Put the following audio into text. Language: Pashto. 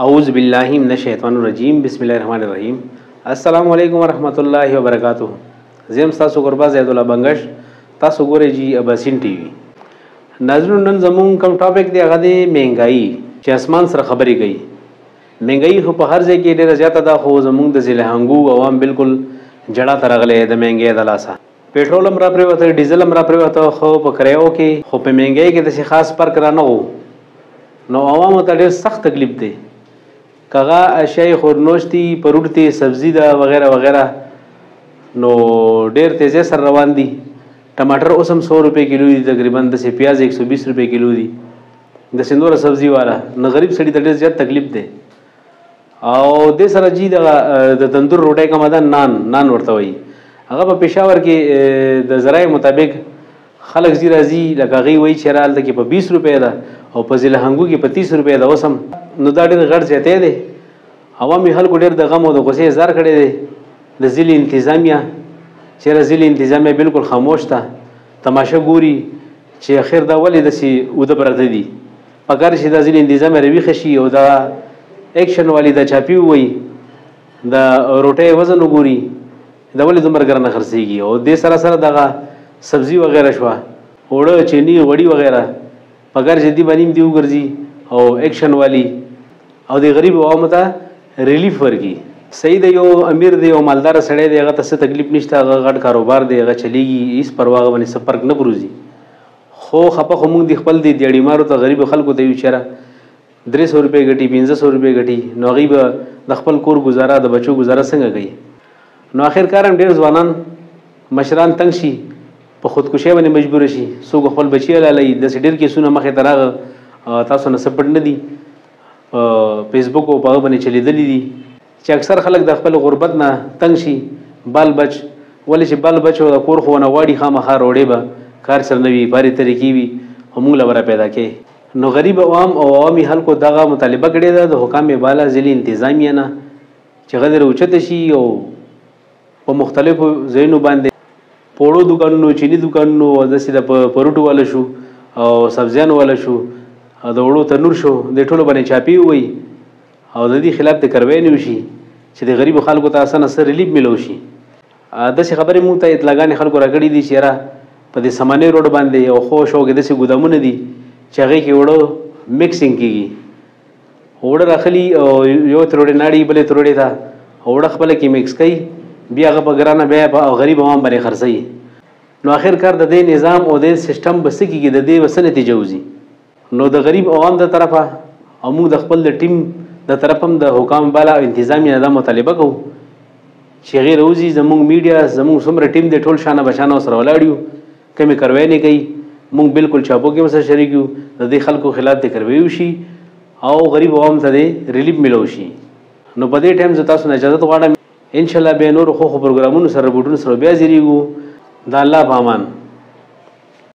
اعوذ باللہ من الشیطان الرجیم بسم الله الرحمن الرحیم السلام علیکم ورحمۃ اللہ وبرکاتہ. زم تاسو قربا زید الله بنگش تاسو ګورئ جی اباسین ټي وي. ناظرینو نن زمون کوم ټاپک دی هغه دی مهنګایي چې اسمان سره خبرې کوي. مهنګایي خو په هر ځای کې ډېره زیاته ده خو زمونږ د ضلع هنګو عوام بالکل جړه ته راغلی د مهنګۍ د لاسه. پیټرول هم را پرېوته ډیزل هم را پرېوته خو په کرایو کې خو په مهنګۍ کې داسې خاص فرق را نه و. نو عوامو ته ډېر سخت تکلیف دی. کغا اشیاء خورنوش دي پروټ دي سبزي ده وغیرہ وغیرہ نو ډېر تیزی سره روان دي. ټماټر اوس هم 100 روپۍ کیلو دي تقریبا. داسې پیاز 120 روپۍ کیلو دي داسې نوره سبزي والا. نو غریب سړي ته ډېر زیات تکلیف دی. او دې سره جي د تندور روټۍ کومه ده نان ورته وایي. هغه په پېښور کې د ذرایع مطابق خلک ځي راځي لکه هغوی وایي چې هلته کې په 20 روپۍ ده او په ضلع هنګو کې په 30 روپۍ ده. اوس هم نو دا ډېر غټ زیاتی دی. عوامي خلکو ډېر د غم او د غوسې اظهار کړی دی. د ضلع انتظامیه چېرې ضلع انتظامیه بالکل خاموش ده تماشه ګوري چې اخر دا ولې داسې اوده پراته دي. پکار چې دا ضلع انتظامیه راویښه شي او دا ایکشن والی دا چاپي ووایي د روټۍ وزن وګوري دا ولې دومره ګرانه خرڅېږي. او دې سره سره دغه سبزي وغیره شوه اوړه چیني غوړي وغیره پکار چې دې باندې دې وګرځي او ایکشن والی او د غریب عوامو ته ریلیف ورکړي. صحیح دی یو امیر دی یو مالدار سړی دی هغه ته څه تکلیف نشته هغه غټ کاروبار دی هغه چلیږي هېڅ پروا هغه باندې څه فرق نه پروزي. خو خپه خو موږ د خپل دی دیاړیمارو ته غریبو خلکو ته یو چېره 300 روپۍ ګټي 500 روپۍ ګټي نو هغوی به د خپل کور ګزاره د بچو ګزاره څنګه کوي. نو آخر کار هم ډېر ځوانان مشران تنګ شي په خودکشۍ باندې مجبوره شي. څوک خپل بچي حلالوي. داسې ډېر کیسونه مخې ته راغله تاسو نه څه پټ نه دي فیسبوک او په هغه باندې چلیدلي دي چې اکثر خلک د خپل غربت نه تنګ شي. بال بچ ولې چې بال بچ د کور ښوونه غواړي خامخا روړې به کار سره نه وي بارې طریقې وي او موږ له به را پیدا کوي. نو غریب عوام او عوامي خلکو دغه مطالبه کړې ده د حکام بالا ضلع انتظامیه نه چې هغه دې راوچته شي او په مختلفو ځایونو باندې پوړو دوکانونو چینی دوکانونو داسې د پروټو والا شو او سبزیانو والا شو او د وړو تنور شو د ټولو باندې چاپي ووایي او د دې خلاف د کاروایي وشي چې د غریبو خلکو ته اسانه څه ریلیف میلو شي. داسې خبرې موږ ته اطلاعګانې خلکو راکړي دي چې یاره په دې سمانې روډ باندې یو خو شوکې داسې ګودامونه دي چې هغې کې اوړه مکسینګ کېږي. اوړه راخلي او یو تروړې ناړي بلې تروړې ته اوړه خپله کې مکس کوي بیا هغه په ګرانه بیا په غریب عوام باندې خرڅوي. نو آخر کار د دې نظام او د سیسټم به څه کېږي د دې به څه نتیجه وځي. نو د غریب عوام د طرفه او موږ د خپل د ټیم د طرف هم د حکام بالا او انتظامیه دا مطالبه کوو چې هغې راوځي زموږ میډیا زموږ څومره ټیم دی ټول شانه بشانه ورسره ولاړ یو کومې کاروایي کوي موږ بالکل چاپو کې ورسره شریک یو د دې خلکو خلاف د کاروایي وشي او غریب عوام ته د ریلیف میلو شي. نو په دې ټایم زه تاسو نه اجازت غواړم انشاءالله بیا نورو ښو پروګرامونو سره رپورټونو سره بیا زیریږو. د الله په امان.